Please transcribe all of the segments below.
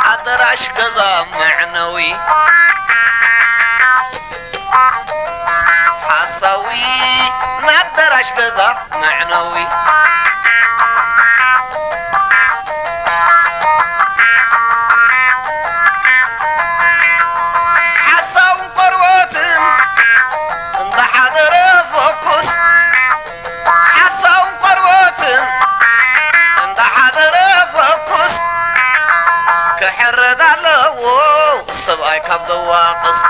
عدراش قضا معنوي حصوي نعدراش قضا معنوي حصاو قروات انت حضر فوكس حصاو قروات انت حضر فوكس كحرد على سبعي كبد واقص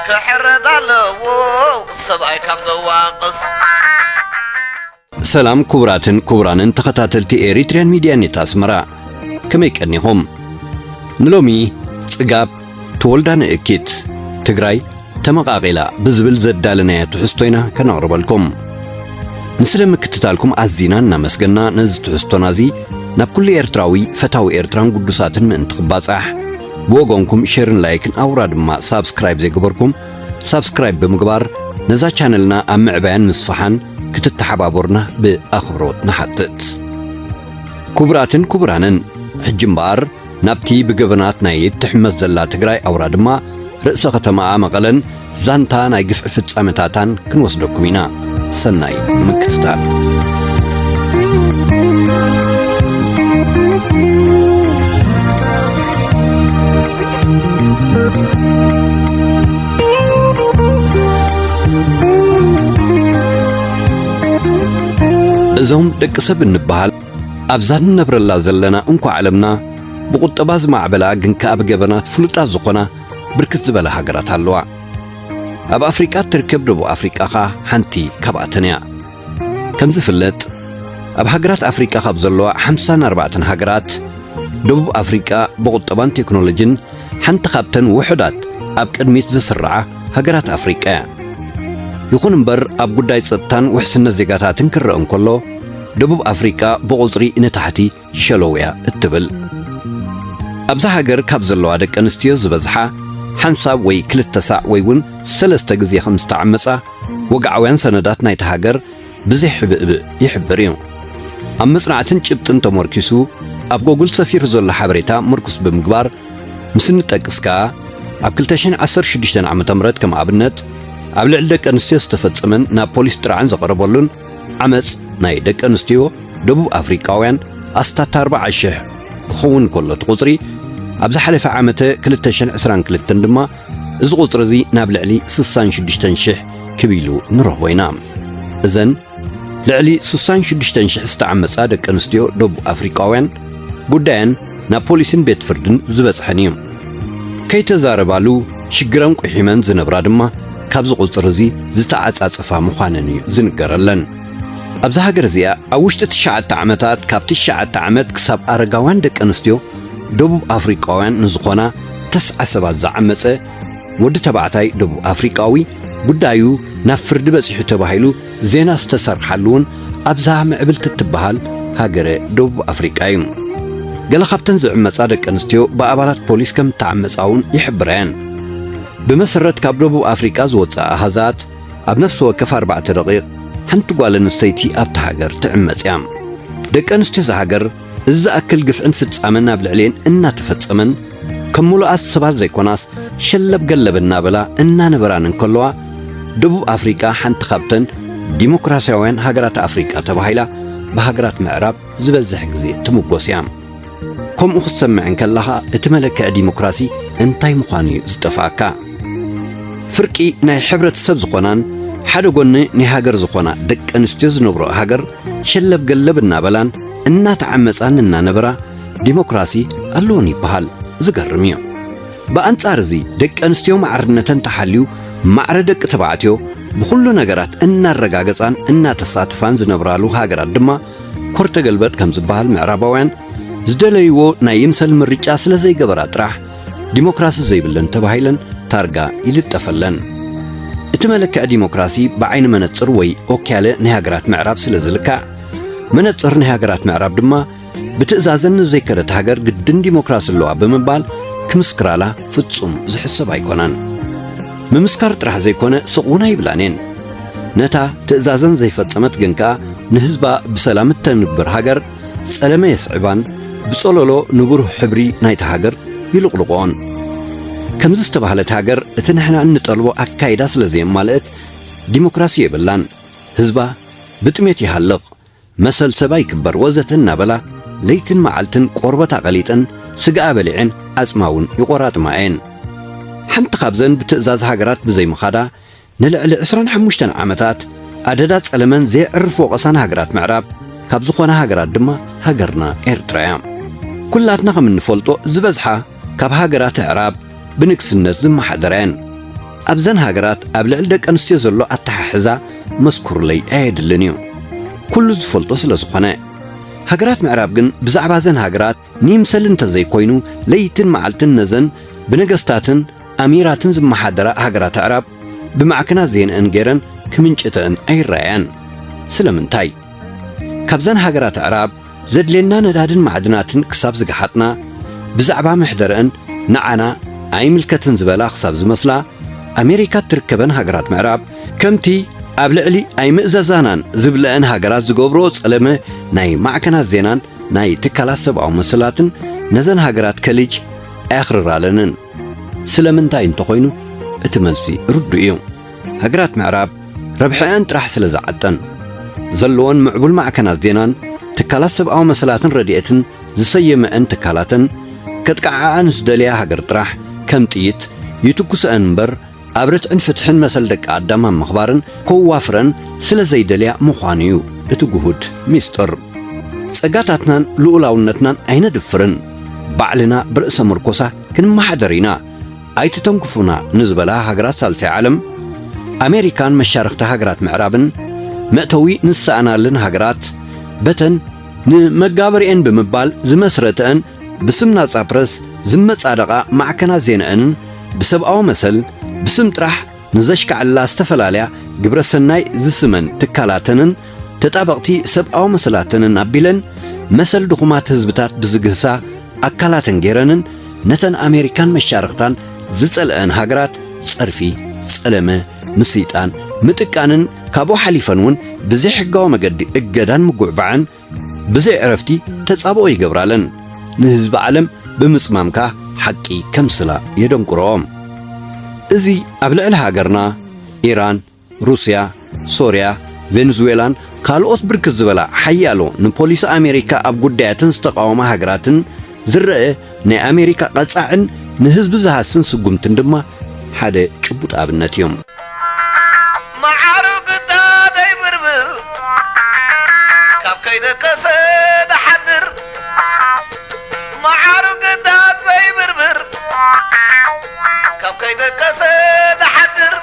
كحرد على سبعي كبد واقص سلام كبران تخطاتلتي إريتريان ميديا نت أسمرا كميك أنيهم نلومي صقاب تولدان إكيت تقراي تمقاقيلا بزبل زدالنا تحستوينا كنقرب لكم نسلم كتتالكم عزينا نمسجنا نزت حستونازي ناب كل إرتراوي فتاوي إرتران قدوساتن من تخباصح بوغونكم شيرن لايكن أوراد ما سابسكرايب زي قبركم سابسكرايب بمقبار نزا چانلنا أمع بيان مصفحان كتتحبابورنا بأخبروت نحطت كبرانن حجمبار نابتي بقبنات نايد تحمس دلا تقراي أوراد ما رئيس ختما مقلن زانتا نايقف عفت سامتاتان كنوصدوكمينا سناي مكتتال እዞም ደቂ ሰብ እንበሃል ኣብዛን ነብረላ ዘለና እንኳ ዓለምና ብቁጠባ ዝማዕበላ ግን ከኣብ ገበናት ፍሉጣት ዝኾና ብርክት ዝበለ ሃገራት ኣለዋ ኣብ ኣፍሪቃ ትርከብ ደቡብ ኣፍሪቃ ኻ ሓንቲ ካብኣተን እያ ከም ዝፍለጥ ኣብ ሃገራት ኣፍሪቃ ካብ ዘለዋ 54 ሃገራት ደቡብ ኣፍሪቃ ብቁጠባን ቴክኖሎጂን ሓንቲ ካብተን ውሑዳት ኣብ ቅድሚት ዝስርዓ ሃገራት ኣፍሪቃ እያ ይኹን እምበር ኣብ ጉዳይ ጸጥታን ውሕስነት ዜጋታትን ክረአ እንከሎ ደቡብ ኣፍሪቃ ብቁጽሪ ንታሕቲ ሸለውያ እትብል ኣብዛ ሃገር ካብ ዘለዋ ደቂ ኣንስትዮ ዝበዝሓ ሓንሳብ ወይ ክልተ ሳዕ ወይ እውን 3 ግዜ ከም ዝተዓመፃ ወግዓውያን ሰነዳት ናይቲ ሃገር ብዘይሕብእብእ ይሕብር እዩ ኣብ መጽናዕትን ጭብጥን ተመርኪሱ ኣብ ጎግል ሰፊሩ ዘሎ ሓበሬታ ምርኩስ ብምግባር ምስ ንጠቅስ ከዓ ኣብ 2016 ዓ.ም ከም ኣብነት ኣብ ልዕሊ ደቂ ኣንስትዮ ዝተፈጸመን ናብ ፖሊስ ጥራዕን ዘቐረበሉን ዓመፅ ናይ ደቂ ኣንስትዮ ደቡብ ኣፍሪቃውያን ኣስታት 40,000 ክኸውን ከሎ ቁጽሪ ኣብ ዝሓለፈ ዓመተ 2022 ድማ እዚ ቁጽሪ እዚ ናብ ልዕሊ 66,000 ክቢሉ ንረኽቦ ኢና እዘን ልዕሊ 66,000 ዝተዓመፃ ደቂ ኣንስትዮ ደቡብ ኣፍሪቃውያን ጉዳየን ናብ ፖሊስን ቤት ፍርድን ዝበፅሐን እዩ ከይተዛረባሉ ሽግረን ቁሒመን ዝነብራ ድማ ካብዚ ቁጽሪ እዚ ዝተዓጻጽፋ ምዃነን እዩ ዝንገረለን ኣብዛ ሃገር እዚኣ ኣብ ውሽጢ 9 ዓመታት ካብ 9 ዓመት ክሳብ ኣረጋውያን ደቂ ኣንስትዮ ደቡብ ኣፍሪቃውያን ንዝኾና 9 ሰባት ዝዓመፀ ወዲ ተባዕታይ ደቡብ ኣፍሪቃዊ ጉዳዩ ናብ ፍርዲ በፂሑ ተባሂሉ ዜና ዝተሰርሓሉውን ኣብዛ ምዕብልቲ እትበሃል ሃገረ ደቡብ ኣፍሪቃ እዩ ገለ ካብተን ዝዕመፃ ደቂ ኣንስትዮ ብኣባላት ፖሊስ ከም ተዓመፃውን ይሕብረን بمسرت كاب دبوب أفريقيا زوجة هزات أب نفس وقف 4 دقائق حنت قال نستيتي أب تهاجر تعمس يام دك أنستيز هاجر إذا أكل قفعن فتس أمنا بالعلين إننا تفتس أمن كملوا أس سبات زي كوناس شلب قلب النابلة إننا نبران كلوا دبوب أفريقيا حنت خابتن ديمقراطيوين هاجرات أفريقيا تبهيلا بهاجرات معرب زبزح جزي تموجوس يام كم أخصم معن كلها اتملك ديمقراطي انتي مقاني زتفاكا فرقي ناي حبرت سب زقونان حدو قوني ني هاجر زقونا دك انستيز نبرو هاجر شلب قلب النابلان انا تعمسان انا نبرا ديمقراطي اللوني بحال زقرميو بأنصار زي دك انستيو معرنتن تحليو معردك تبعتيو بكل نجارات انا الرقاقصان انا تصاتفان زنبرالو هاجرات دما ኮርተ ገልበጥ ከም ዝበሃል ምዕራባውያን ዝደለይዎ ናይ ይምሰል ምርጫ ስለ ዘይገበራ ጥራሕ ዲሞክራሲ ዘይብለን ተባሂለን ታርጋ ይልጠፈለን። እቲ መለክዕ ዲሞክራሲ ብዓይኒ መነጽር ወይ ኦክያለ ናይ ሃገራት ምዕራብ ስለ ዝልካዕ መነጽር ናይ ሃገራት ምዕራብ ድማ ብትእዛዘን ዘይከደት ሃገር ግድን ዲሞክራሲ ኣለዋ ብምባል ክምስክራላ ፍጹም ዝሕሰብ ኣይኮናን። ምምስካር ጥራሕ ዘይኮነ ስቕውና ይብላኔን ነታ ትእዛዘን ዘይፈጸመት ግን ከኣ ንህዝባ ብሰላም እተንብር ሃገር ጸለመ የስዕባን ብጸለሎ ንብሩህ ሕብሪ ናይታ ሃገር ይልቕልቖን። ከምዚ ዝተባህለት ሃገር እቲ ንሕና እንጠልቦ ኣካይዳ ስለ ዘየማልአት ዲሞክራሲ የብላን፣ ህዝባ ብጥሜት ይሃልቕ፣ መሰል ሰባ ይክበር ወዘተ እናበላ ለይትን መዓልትን ቆርበታ ቐሊጠን ስጋኣ በሊዕን ዓጽማውን ይቖራጥማ እየን። ሓንቲ ካብዘን ብትእዛዝ ሃገራት ብዘይምኻዳ ንልዕሊ 25 ዓመታት ኣደዳ ጸለመን ዘይዕርፍ ወቐሳን ሃገራት ምዕራብ ካብ ዝኾነ ሃገራት ድማ ሃገርና ኤርትራ እያ። ኩላትና ከም እንፈልጦ ዝበዝሓ ካብ ሃገራት ዕራብ ብንግስነት ዝመሓደረን። ኣብዘን ሃገራት ኣብ ልዕሊ ደቂ ኣንስትዮ ዘሎ ኣተሓሕዛ መስኩርለይ ኣየድልን እዩ ኩሉ ዝፈልጦ ስለ ዝኾነ። ሃገራት ምዕራብ ግን ብዛዕባ ዘን ሃገራት ንይምሰል እንተዘይኮይኑ ለይትን መዓልትን ነዘን ብነገስታትን ኣሚራትን ዝመሓደራ ሃገራት ዕራብ ብማዕክናት ዜንአን ገይረን ክምንጭተን ኣይረአያን። ስለምንታይ? ካብዘን ሃገራት ዕራብ ዘድልየና ነዳድን ማዕድናትን ክሳብ ዝገሓጥና ብዛዕባ ምሕደረአን ንዓና ኣይምልከትን ዝበላ ክሳብ ዝመስላ ኣሜሪካ ትርከበን ሃገራት ምዕራብ ከምቲ ኣብ ልዕሊ ኣይምእዘዛናን ዝብለአን ሃገራት ዝገብሮ ጸለመ ናይ ማዕከናት ዜናን ናይ ትካላት ሰብኣዊ መሰላትን ነዘን ሃገራት ከልጅ ኣያኽርራለንን። ስለምንታይ እንተኾይኑ እቲ መልሲ ርዱ እዩ። ሃገራት ምዕራብ ረብሐአን ጥራሕ ስለ ዝዓጠን ዘለዎን ምዕቡል ማዕከናት ዜናን ትካላት ሰብኣዊ መሰላትን ረድኤትን ዝሰየመአን ትካላትን ከጥቃዓን ዝደልያ ሃገር ጥራሕ ከም ጥይት ይትኩስአን እምበር ኣብ ርትዕን ፍትሕን መሰል ደቂ ኣዳም ምኽባርን ከዋፍረን ስለ ዘይደልያ ምዃኑ እዩ እቲ ጉሁድ ሚስጥር። ጸጋታትናን ልኡላውነትናን ኣይነድፍርን፣ ባዕልና ብርእሰ ምርኮሳ ክንመሓደር ኢና ኣይትተንክፉና ንዝበላ ሃገራት ሳልሳይ ዓለም ኣሜሪካን መሻርኽቲ ሃገራት ምዕራብን መእተዊ ንሳእናልን ሃገራት በተን ንመጋበሪአን ብምባል ዝመስረተአን ብስም ናጻ ፕረስ ዝመጻደቓ ማዕከናት ዜንአንን ብሰብኣዊ መሰል ብስም ጥራሕ ንዘሽካዕላ ዝተፈላለያ ግብረ ሰናይ ዝስመን ትካላተንን ተጣበቕቲ ሰብኣዊ መሰላተንን ኣቢለን መሰል ድኹማት ህዝብታት ብዝግህሳ ኣካላተን ገይረንን ነተን ኣሜሪካን መሻርኽታን ዝጸልአን ሃገራት ጸርፊ፣ ጸለመ፣ ምሲጣን፣ ምጥቃንን ካብኡ ሓሊፈን እውን ብዘይ ሕጋዊ መገዲ እገዳን ምጉዕባዕን ብዘይ ዕረፍቲ ተጻብኦ ይገብራለን። ንህዝቢ ዓለም ብምጽማምካ ሓቂ ከምስላ የደንቁሮኦም። እዚ ኣብ ልዕሊ ሃገርና ኢራን፣ ሩስያ፣ ሶርያ፣ ቬንዙዌላን ካልኦት ብርክት ዝበላ ሓያሎ ንፖሊሲ ኣሜሪካ ኣብ ጉዳያትን ዝተቃወማ ሃገራትን ዝረአ ናይ ኣሜሪካ ቐጻዕን ንህዝቢ ዝሃስን ስጉምትን ድማ ሓደ ጭቡጥ ኣብነት እዮም። ማዓሩግታ ዘይብርብር ካብ ከይደቀሰ ደሓድር ማዓሩግታ ዘይብርብር ካብ ከይደቀሰ ደሓድር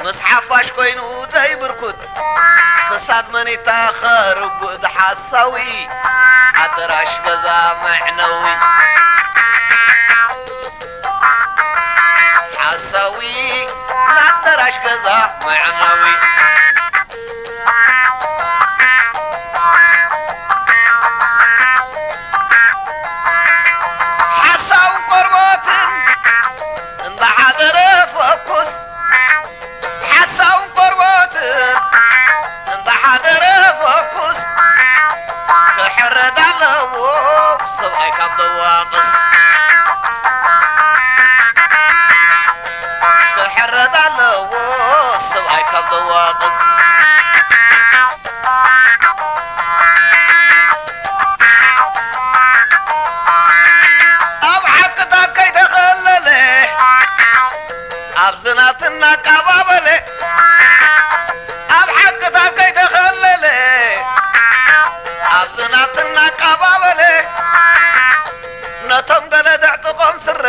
ምስ ሓፋሽ ኮይኑ ዘይብርኩት ክሳድ መኒታ ኸርጉእ ደሓሳዊ ኣደራሽ ገዛ መዕነዊ ሓሳዊ ናደራሽ ገዛ መዕነዊ ሓሳውን ቆርቦትን እንዳሓደረ ፈኩስ ሓሳውን ቆርቦትን እንዳሓደረ ፈኩስ ክሕረድ ኣለዎ ሰብኣይ ካብ ደዋቕስ ክሕረድ ኣለዎ ሰብኣይ ካብ ደዋቕስ ኣብ ሓቅታት ከይተኸለለ ኣብ ዝናትና ቃባበለ ኣብ ሓቅታት ከይተኸለለ ኣብ ዝናትና ቃባበለ ነቶም ገለ ድዕጥቖም ስረ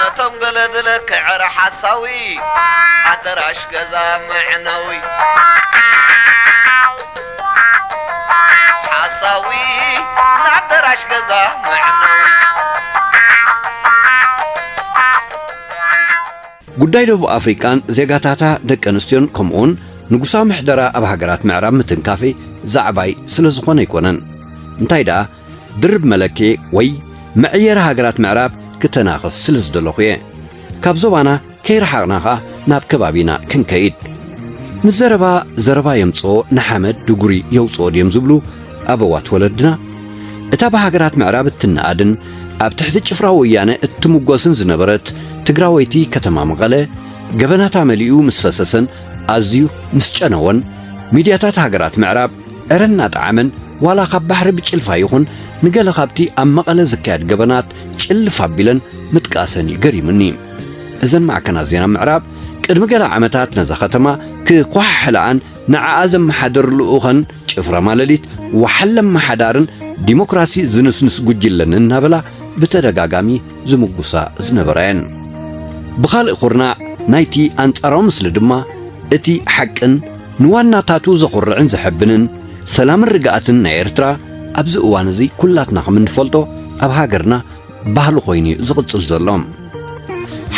ነቶም ገለ ድለክዕረ ሓሳዊ ኣደራሽ ገዛ መዕነዊ حاوي نعدراش غزا معنوي ጉዳይ ደቡብ አፍሪካን ዜጋታታ ደቂ ኣንስትዮን ከምኡውን ንጉሳዊ ምሕደራ ኣብ ሃገራት ምዕራብ ምትንካፌ ዛዕባይ ስለ ዝኾነ ኣይኮነን እንታይ ደኣ ድርብ መለኬ ወይ መዕየረ ሃገራት ምዕራብ ክተናኸፍ ስለ ዝደለኹ እየ ካብ ዞባና ከይረሓቕና ኸኣ ናብ ከባቢና ክንከይድ ንዘረባ ዘረባ የምፅኦ ንሓመድ ድጉሪ የውፅኦ ድዮም ዝብሉ ኣበዋት ወለድና እታ ብሃገራት ምዕራብ እትነኣድን ኣብ ትሕቲ ጭፍራ ወያነ እትምጎስን ዝነበረት ትግራወይቲ ከተማ መቐለ ገበናታ መሊኡ ምስ ፈሰሰን ኣዝዩ ምስ ጨነወን ሚድያታት ሃገራት ምዕራብ ዕረና ጣዕመን ዋላ ካብ ባሕሪ ብጭልፋ ይኹን ንገለ ካብቲ ኣብ መቐለ ዝካየድ ገበናት ጭልፍ ኣቢለን ምጥቃሰን ይገሪምኒ እዘን ማዕከናት ዜና ምዕራብ ቅድሚ ገለ ዓመታት ነዛ ከተማ ክኳሕሕልኣን ንዓኣ ዘመሓድር ልኡኸን ጭፍራ ማለሊት ወሓለ መሓዳርን ዲሞክራሲ ዝንስንስ ጉጅለን እናበላ ብተደጋጋሚ ዝምጉሳ ዝነበረየን ብኻልእ ኹርናዕ ናይቲ ኣንጻራዊ ምስሊ ድማ እቲ ሓቅን ንዋናታቱ ዘኹርዕን ዘሕብንን ሰላምን ርግኣትን ናይ ኤርትራ ኣብዚ እዋን እዚ ኩላትና ከም እንፈልጦ ኣብ ሃገርና ባህሊ ኮይኑ ዝቕፅል ዘሎ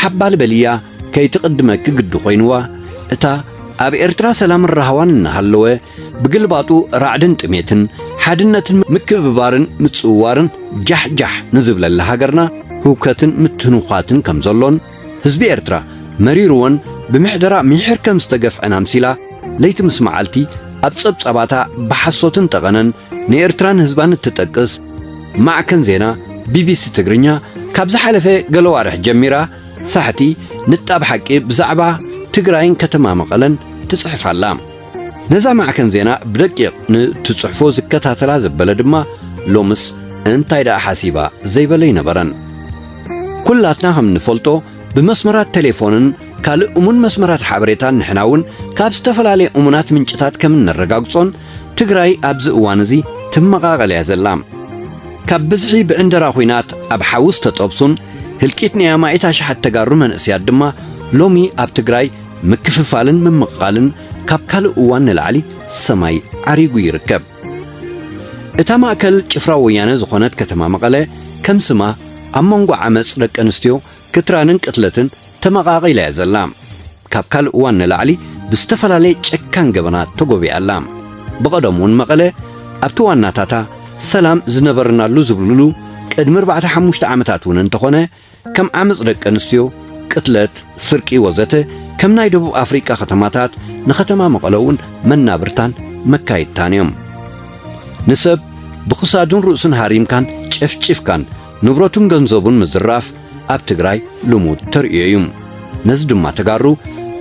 ሓባል በልያ ከይትቕድመኪ ግዲ ኮይኑዋ እታ ኣብ ኤርትራ ሰላምን ረሃዋን እናሃለወ ብግልባጡ ራዕድን ጥሜትን ሓድነትን ምክብባርን ምጽዋርን ጃሕጃሕ ንዝብለላ ሃገርና ህውከትን ምትንዃትን ከም ዘሎን ህዝቢ ኤርትራ መሪርዎን ብምሕደራ ምሕር ከም ዝተገፍዐን ኣምሲላ ለይቲ ምስ መዓልቲ ኣብ ጸብጸባታ ብሓሶትን ጠቐነን ንኤርትራን ህዝባን እትጠቅስ ማዕከን ዜና ቢቢሲ ትግርኛ ካብ ዝሓለፈ ገለ ዋርሕ ጀሚራ ሳሕቲ ንጣብ ሓቂ ብዛዕባ ትግራይን ከተማ መቐለን ትጽሕፍ ኣላ ነዛ ማዕከን ዜና ብደቂቕ ንትጽሕፎ ዝከታተላ ዘበለ ድማ ሎምስ እንታይ ደኣ ሓሲባ ዘይበለ ይነበረን ኩላትና ከም ንፈልጦ ብመስመራት ቴሌፎንን ካልእ እሙን መስመራት ሓበሬታን ንሕናውን ካብ ዝተፈላለየ እሙናት ምንጭታት ከም እንረጋግጾን ትግራይ ኣብዚ እዋን እዚ ትመቓቐል እያ ዘላ ካብ ብዝሒ ብዕንደራ ኹናት ኣብ ሓውስ ተጠብሱን ህልቂት ንያማኢት ኣሽሓት ተጋሩ መንእስያት ድማ ሎሚ ኣብ ትግራይ ምክፍፋልን ምምቕቓልን ካብ ካልእ እዋን ንላዕሊ ሰማይ ዓሪጉ ይርከብ እታ ማእከል ጭፍራ ወያነ ዝኾነት ከተማ መቐለ ከም ስማ ኣብ መንጎ ዓመፅ ደቂ ኣንስትዮ ክትራንን ቅትለትን ተመቓቒላ እያ ዘላ ካብ ካልእ እዋን ንላዕሊ ብዝተፈላለየ ጨካን ገበናት ተጎቢኣላ ብቐደም እውን መቐለ ኣብቲ ዋናታታ ሰላም ዝነበርናሉ ዝብልሉ ቅድሚ 45 ዓመታት እውን እንተኾነ ከም ዓመፅ ደቂ ኣንስትዮ ቅትለት ስርቂ ወዘተ ከም ናይ ደቡብ ኣፍሪካ ከተማታት ንከተማ መቐለ እውን መናብርታን መካይድታን እዮም ንሰብ ብኽሳዱን ርእሱን ሃሪምካን ጨፍጭፍካን ንብረቱን ገንዘቡን ምዝራፍ ኣብ ትግራይ ልሙድ ተርእዮ እዩ ነዚ ድማ ተጋሩ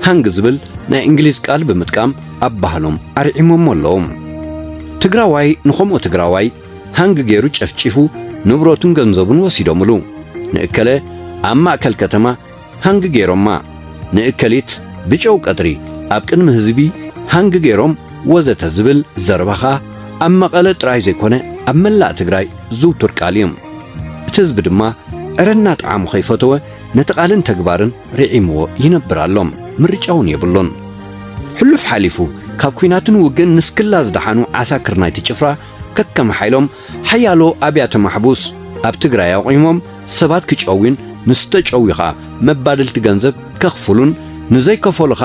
ሃንግ ዝብል ናይ እንግሊዝ ቃል ብምጥቃም ኣብ ባህሎም ኣርዒሞም ኣለዎም ትግራዋይ ንኸምኡ ትግራዋይ ሃንግ ገይሩ ጨፍጭፉ ንብረቱን ገንዘቡን ወሲዶምሉ ንእከለ ኣብ ማእከል ከተማ ሃንግ ገይሮማ ንእከሊት ብጨው ቀጥሪ ኣብ ቅድሚ ህዝቢ ሃንግ ገይሮም ወዘተ ዝብል ዘረባኻ ኣብ መቐለ ጥራይ ዘይኮነ ኣብ መላእ ትግራይ ዝውቱር ቃል እዩ እቲ ህዝቢ ድማ ዕረና ጣዕሙ ከይፈተወ ነቲ ቃልን ተግባርን ርዒምዎ ይነብር ኣሎም ምርጫውን የብሎን ሕሉፍ ሓሊፉ ካብ ኩናትን ውግን ንስክላ ዝደሓኑ ዓሳክር ናይቲ ጭፍራ ከከም ሓይሎም ሓያሎ ኣብያተ ማሕቡስ ኣብ ትግራይ ኣቑሞም ሰባት ክጨዊን ንስተጨዊኻ መባደልቲ ገንዘብ ከኽፍሉን ንዘይከፈሉኻ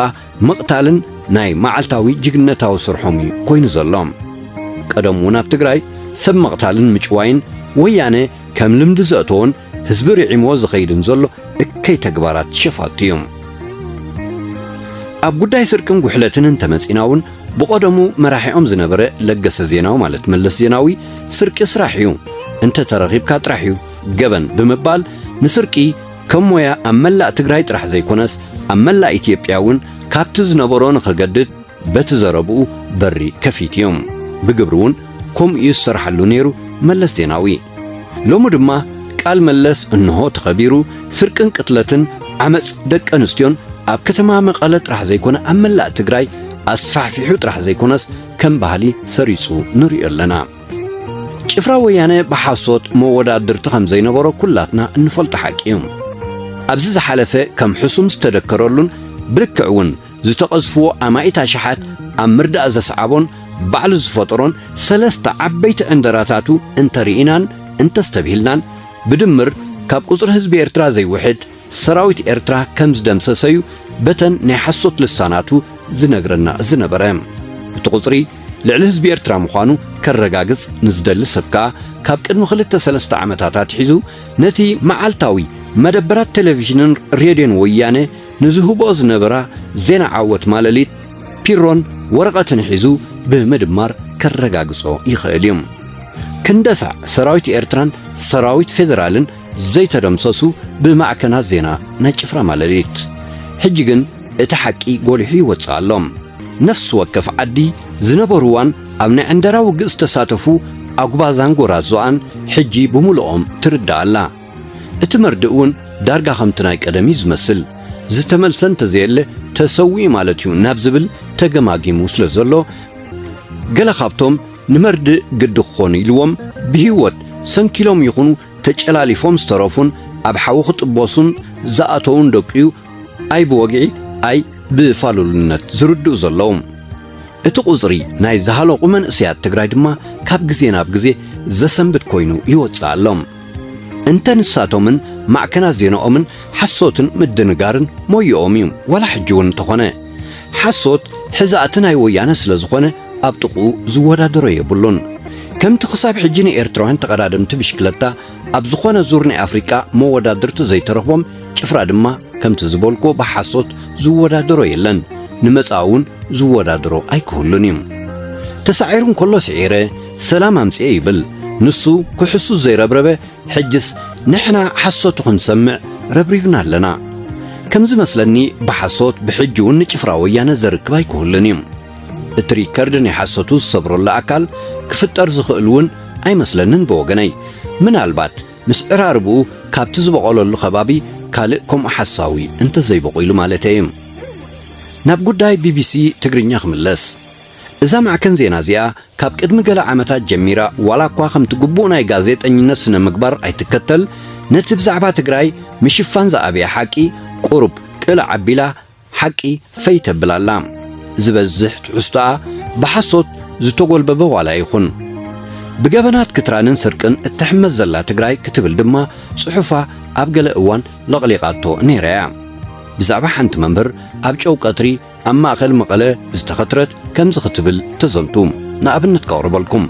መቕታልን ናይ መዓልታዊ ጅግነታዊ ስርሖም ኮይኑ ዘሎም ቀደም እውን ኣብ ትግራይ ሰብ መቕታልን ምጭዋይን ወያነ ከም ልምዲ ዘእተዎን ህዝቢ ርዒምዎ ዝኸይድን ዘሎ እከይ ተግባራት ሸፋልቲ እዮም ኣብ ጉዳይ ስርቅን ጉሕለትን እንተመፂናውን ብቐደሙ መራሒኦም ዝነበረ ለገሰ ዜናዊ ማለት መለስ ዜናዊ ስርቂ ስራሕ እዩ እንተተረኺብካ ጥራሕ እዩ ገበን ብምባል ንስርቂ ከም ሞያ ኣብ መላእ ትግራይ ጥራሕ ዘይኮነስ ኣብ መላእ ኢትዮጵያ እውን ካብቲ ዝነበሮ ንኽገድድ በቲ ዘረብኡ በሪ ከፊት እዮም ብግብሪ እውን ከምኡ እዩ ዝሰርሓሉ ነይሩ መለስ ዜናዊ ሎሚ ድማ ቃል መለስ እንሆ ተኸቢሩ ስርቅን ቅትለትን ዓመፅ ደቂ ኣንስትዮን ኣብ ከተማ መቐለ ጥራሕ ዘይኮነ ኣብ መላእ ትግራይ ኣስፋሕፊሑ ጥራሕ ዘይኮነስ ከም ባህሊ ሰሪጹ ንሪኦ ኣለና ጭፍራ ወያነ ብሓሶት መወዳድርቲ ከም ዘይነበሮ ኩላትና እንፈልጦ ሓቂ እዩ ኣብዚ ዝሓለፈ ከም ሕሱም ዝተደከረሉን ብልክዕ እውን ዝተቐዝፍዎ ኣማኢት ኣሽሓት ኣብ ምርዳእ ዘሰዓቦን ባዕሉ ዝፈጠሮን ሰለስተ ዓበይቲ ዕንደራታቱ እንተርኢናን እንተስተብሂልናን ብድምር ካብ ቁጽሪ ህዝቢ ኤርትራ ዘይውሕድ ሰራዊት ኤርትራ ከም ዝደምሰሰዩ በተን ናይ ሓሶት ልሳናቱ ዝነግረና ዝነበረ እቲ ቁጽሪ ልዕሊ ህዝቢ ኤርትራ ምዃኑ ከረጋግጽ ንዝደሊ ሰብካ ካብ ቅድሚ 2-3 ዓመታት ሒዙ ነቲ መዓልታዊ መደበራት ቴሌቪዥንን ሬድዮን ወያነ ንዝህቦ ዝነበራ ዜና ዓወት ማለሊት ፒሮን ወረቐትን ሒዙ ብምድማር ከረጋግጾ ይኽእል እዩ። ክንደሳዕ ሰራዊት ኤርትራን ሰራዊት ፌደራልን ዘይተደምሰሱ ብማዕከናት ዜና ናይ ጭፍራ ማለሊት ሕጂ ግን እቲ ሓቂ ጎሊሑ ይወፅእ ኣሎ። ነፍሲ ወከፍ ዓዲ ዝነበሩዋን ኣብ ናይ ዕንደራ ውግእ ዝተሳተፉ ኣጉባዛን ጎራዞኣን ሕጂ ብምልኦም ትርዳእ ኣላ። እቲ መርድእ እውን ዳርጋ ከምቲ ናይ ቀደሚ ዝመስል ዝተመልሰ እንተዘየለ ተሰዊዕ ማለት እዩ ናብ ዝብል ተገማጊሙ ስለ ዘሎ ገለ ካብቶም ንመርድእ ግዲ ክኾኑ ኢልዎም ብህይወት ሰንኪሎም ይኹኑ ተጨላሊፎም ዝተረፉን ኣብ ሓዊ ክጥበሱን ዝኣተውን ደቂዩ ኣይ ብወግዒ ኣይ ብፋሉልነት ዝርድኡ ዘለዎም እቲ ቁጽሪ ናይ ዝሃለቑ መንእስያት ትግራይ ድማ ካብ ግዜ ናብ ግዜ ዘሰንብድ ኮይኑ ይወፅእ ኣሎም። እንተ ንሳቶምን ማዕከናት ዜናኦምን ሓሶትን ምድንጋርን ሞይኦም እዩ ወላ ሕጂ እውን እንተኾነ ሓሶት ሕዛእቲ ናይ ወያነ ስለ ዝኾነ ኣብ ጥቕኡ ዝወዳደሮ የብሉን። ከምቲ ክሳብ ሕጂ ንኤርትራውያን ተቐዳድምቲ ብሽክለታ ኣብ ዝኾነ ዙር ናይ ኣፍሪቃ መወዳድርቲ ዘይተረኽቦም ጭፍራ ድማ ከምቲ ዝበልኮ ብሓሶት ዝወዳደሮ የለን ንመጻውን ዝወዳደሮ ኣይክህሉን እዩ። ተሳዒሩን ከሎ ስዒረ ሰላም ኣምጽእ ይብል ንሱ ክሕሱ ዘይረብረበ ሕጅስ ንሕና ሓሶቱ ክንሰምዕ ረብሪብና ኣለና። ከምዚ መስለኒ ብሓሶት ብሕጂ እውን ንጭፍራ ወያነ ዘርክብ ኣይክህሉን እዩ። እቲ ሪከርድ ናይ ሓሶቱ ዝሰብረሉ ኣካል ክፍጠር ዝኽእል እውን ኣይመስለንን ብወገነይ ምናልባት ምስ ዕራርብኡ ካብቲ ዝበቐለሉ ከባቢ ካልእ ከምኡ ሓሳዊ እንተዘይበቑኢሉ ማለት እዩ። ናብ ጉዳይ ቢቢሲ ትግርኛ ክምለስ እዛ ማዕከን ዜና እዚኣ ካብ ቅድሚ ገለ ዓመታት ጀሚራ ዋላ እኳ ከምቲ ግቡእ ናይ ጋዜጠኝነት ስነ ምግባር ኣይትከተል ነቲ ብዛዕባ ትግራይ ምሽፋን ዝኣበየ ሓቂ ቁሩብ ቅል ዓቢላ ሓቂ ፈይተብላላ ዝበዝሕ ትሕዝቶኣ ብሓሶት ዝተጎልበበ ዋላ ይኹን ብገበናት ክትራንን ስርቅን እትሕመስ ዘላ ትግራይ ክትብል ድማ ጽሑፋ ኣብ ገለ እዋን ለቕሊቓቶ ነይረያ። ብዛዕባ ሓንቲ መምህር ኣብ ጨው ቀትሪ ኣብ ማእኸል መቐለ ዝተኸትረት ከምዚ ክትብል ተዘንቱ ንኣብነት ካቕርበልኩም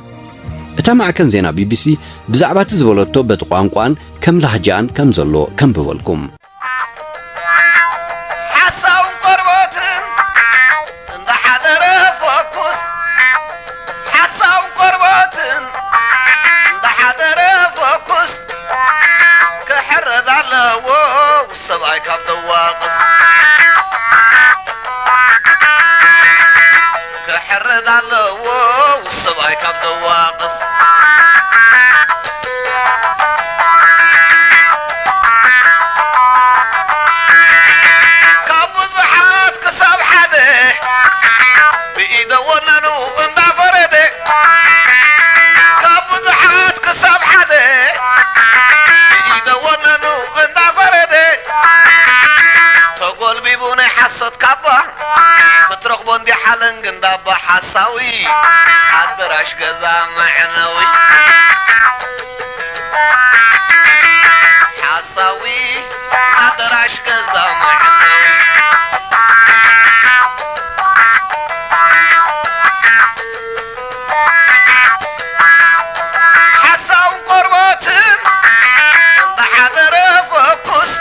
እታ ማዕከን ዜና ቢቢሲ ብዛዕባ እቲ ዝበለቶ በቲ ቋንቋን ከም ላህጃን ከም ዘሎ ከንብበልኩም ሓሳውን ቆርቦትን እንዳሓደረ ፎኩስ ሓሳውን ቆርቦትን እንዳሓደረ ፎኩስ ክሕረድ ኣለዎ ሰብኣይ ካብ ደዋቕስ ክሕረድ ኣለዎ ሰብኣይ ካብ ደዋቕስ ካብ ብዙሓት ክሳብ ሓደ ብኢደ ወነኑ እንዳፈረደ ካብ ብዙሓት ክሳብ ሓደ ብኢደ ወነኑ እንዳፈረደ ተጎልቢቡ ናይ ሓሶት ካባ ክትረኽቦ እንዲሓለን ግንዳባ ሓሳዊ ኣዳራሽ ገዛ መዕነዊ ሓሳዊ ኣዳራሽ ገዛ መዕነዊ ሓሳውን ቆርቦትን እንዳሓደረ ፎኩስ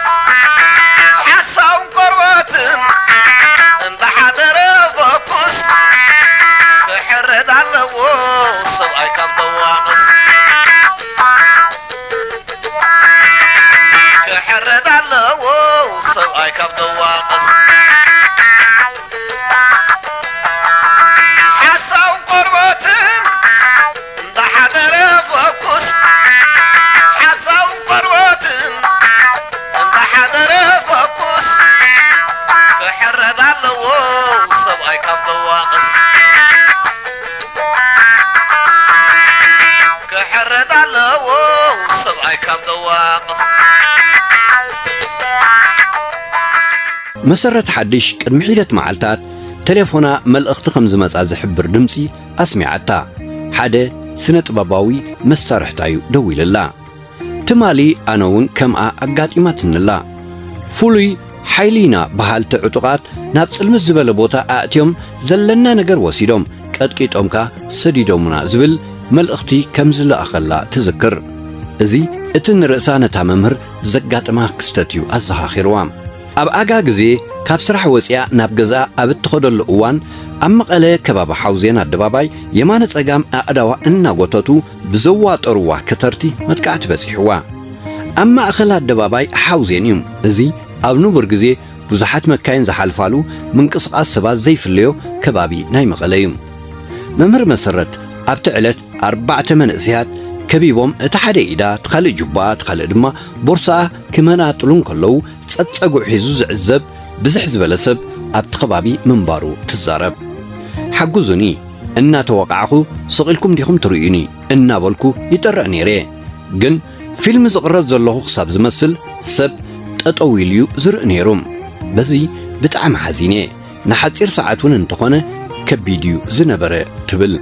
ሓሳውን ቆርቦትን እንዳሓደረ ፎኩስ ክሕረድ ኣለዎ ሰብኣይ ካብ ደዋቕስ ክሕረድ ኣለዎ ሰብኣይ ካብ ደዋቕስ ሓሳውን ቆርቦትን እንዳሓደረ ፎኩስ ሓሳውን ቆርቦትን እንዳሓደረ ፎኩስ ክሕረድ ኣለዎ ሰብኣይ ካብ ደዋቕስ ክሕረድ ኣለዎ ሰብኣይ ካብ ደዋቕስ መሰረት ሓድሽ ቅድሚ ሒደት መዓልታት تليفونا ملأخت خمز مساز حبر دمسي أسمعتا حدا سنة طباباوي مسارح تايو دويل الله تمالي أناون كم أقات إماتن الله فولي حيلينا بحالت عطقات نابس المزبال بوتا أأتيوم زلنا نقر وسيدوم كأتكيت أمكا سديدومنا زبل ملأختي كمزل أخلا تذكر زي اتن رأسانة تاممر زقات ما كستاتيو أزها خيروام أب أقا قزي كاب سرح وسيا نابقزا أبت تخدل الأوان أما قلي كباب حوزين الدباباي يمانس أقام أقدوا إنا قطتو بزوات أرواه كترتي متكعت بسيحوا أما أخلا الدباباي حوزين يوم زي أبنو برقزي بزحات مكاين زحال فالو من قصق السباز زي فليو كبابي نايم غليوم ممر مسرت أبتعلت 4 منأسيات كبيبهم تحدي إذا تخلي جبات تخلي دما بورصة كمان طلون كلو تسقع حزوز عزب بزحز بلسب أبتخبابي منبارو تزارب حجزني إن توقعه صقلكم ديهم تريني إن بالكو يترعني ري جن فيلم زقرز الله خصاب زمثل سب تطويليو زر نيروم بزي بتعم حزينة نحصير ساعتون انتخونه كبيديو زنبرة تبل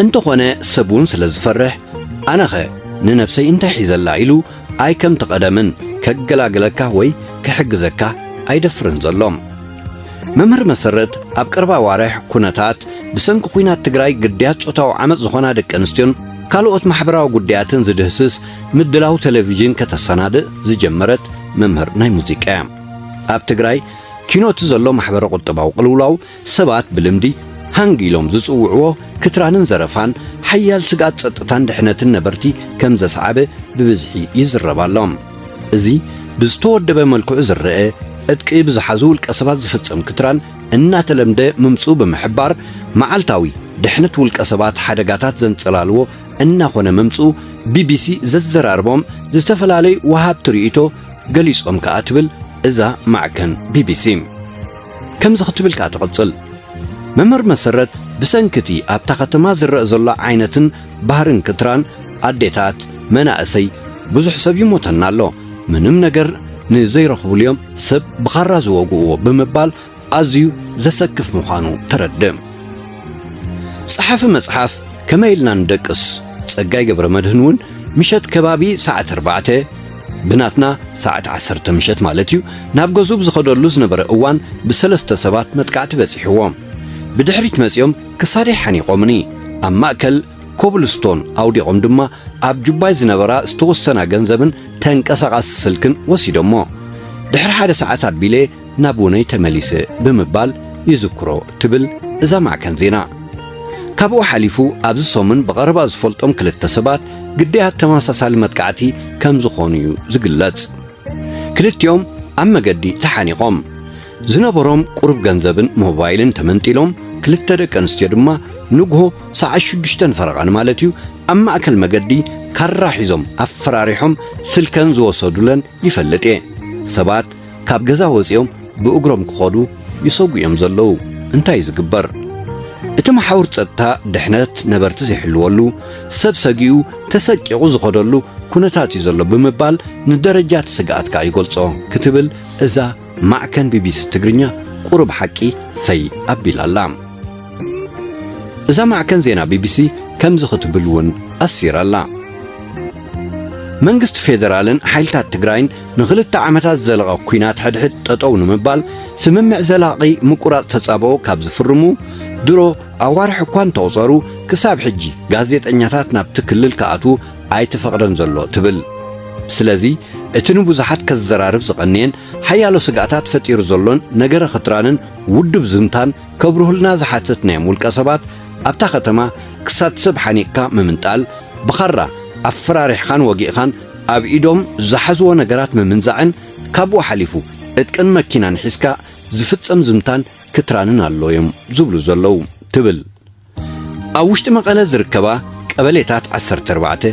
انتخونه سبون سلزفرح أنا خا ننفسي انت حيزل لعيلو أي كم تقدمن كجلاجلك وي كحجزك أي دفرن زلهم ممر مسرت أبقربا وارح كونتات بسنك خوينات تجراي قديات أو عمل زخنا دك أنستيون كالوقت محبرة وقدياتن زدهسس مدلاو تلفزيون كتسناد زجمرت ممر ناي موسيقى أب تجراي كينو تزلو محبرة قطبا وقلولاو سبات بلمدي هنجيلهم زوعوه كترانن زرفان حيال سقات سطتان دحنتن نبرتي كم زسعبه ببزحي يزربالهم ازي بزتور دبا ملكو زرقه ادقي بزحازول قصبات زفصم كتران انا تلمده ممصو بمحبار معالتاوي دحنت والقصبات حدغاتات زنصلالو انا خونه ممصو بي سي ززراربوم زتفلالي وهاب تريتو غليصوم كاتبل اذا معكن بي سي كم زختبل كاتقصل ممر مسرت بسنكتي أبتا ختما زرق زلا عينتن بحرن كتران عديتات مناقسي بزح سب يموتنا له منم نجر نزي رخبو اليوم سب بخراز وقوه بمبال أزيو زسكف مخانو تردم صحف مصحف كما يلنا ندقس صقاي قبر مدهنون مشت كبابي ساعة 4 بناتنا ساعة 10 مشت مالتيو نابغزو بزخدلو زنبر اوان بسلسته سبات متقعت بصيحوم بدحريت مسيوم كساري حني قومني أما أكل كوبلستون أو دي قمدما أب جباي زنبرا استوستنا جنزبن تنكسغاس سلكن وسيدمو دحر حدا ساعات بيلي نابوني تمليسه بمبال يذكرو تبل إذا ما كان زينا كابو حليفو أبز صومن بغربا زفلتهم كلتا سبات قديها تماساسال متقعتي كم زخونيو زقلت كلت يوم أما قدي تحاني قوم زنبروم قرب جنزبن موبايلن تمنتيلهم كلتا دك أنستيو دما نقهو ساعة 6 فرغان مالتيو أما أكل مقدي كراحيزم أفراريحهم سلكن زوصدولن يفلتي سبات كاب جزا وزيوم بأقرم كخودو يسوقو يمزلو انتاي زقبر اتم حاور تصدتا دحنت نبرت زيحلوالو سبساقيو تساقيو زخودلو كونتاتي زلو بمبال ندرجات سقات كاي قلصو كتبل إذا معكن بيبيس تقرنيا قرب حكي في أبيل اللام إذا معكن زينا بيبيسي كم زخت بلون أسفير اللام منقست فيدرالن حيلتات تقراين نغلت عمتات زلغة كوينات حدحد تطون مبال سممع زلاقي مقرات تتصابو كابز فرمو درو أوار حكوان توصارو كساب حجي غازيت أنياتات نابتكلل كأتو آيت فقدن زلو تبل سلازي اتنو بزحات كالزرارب زقنين حيالو سقاتات فتير زلون نقر خطرانن ودب زمتان كبروهلنا زحاتت نيم والكسبات أبتا ختما كسات سب حنيقا ممنتال بخرا أفرارح خان وقيق خان أب إيدوم زحزو نقرات ممنزعن كابو حليفو اتكن مكينان حسكا زفتسم زمتان كترانن اللويم زبلو زلو تبل أوشت مقالة زركبا قبليتات 14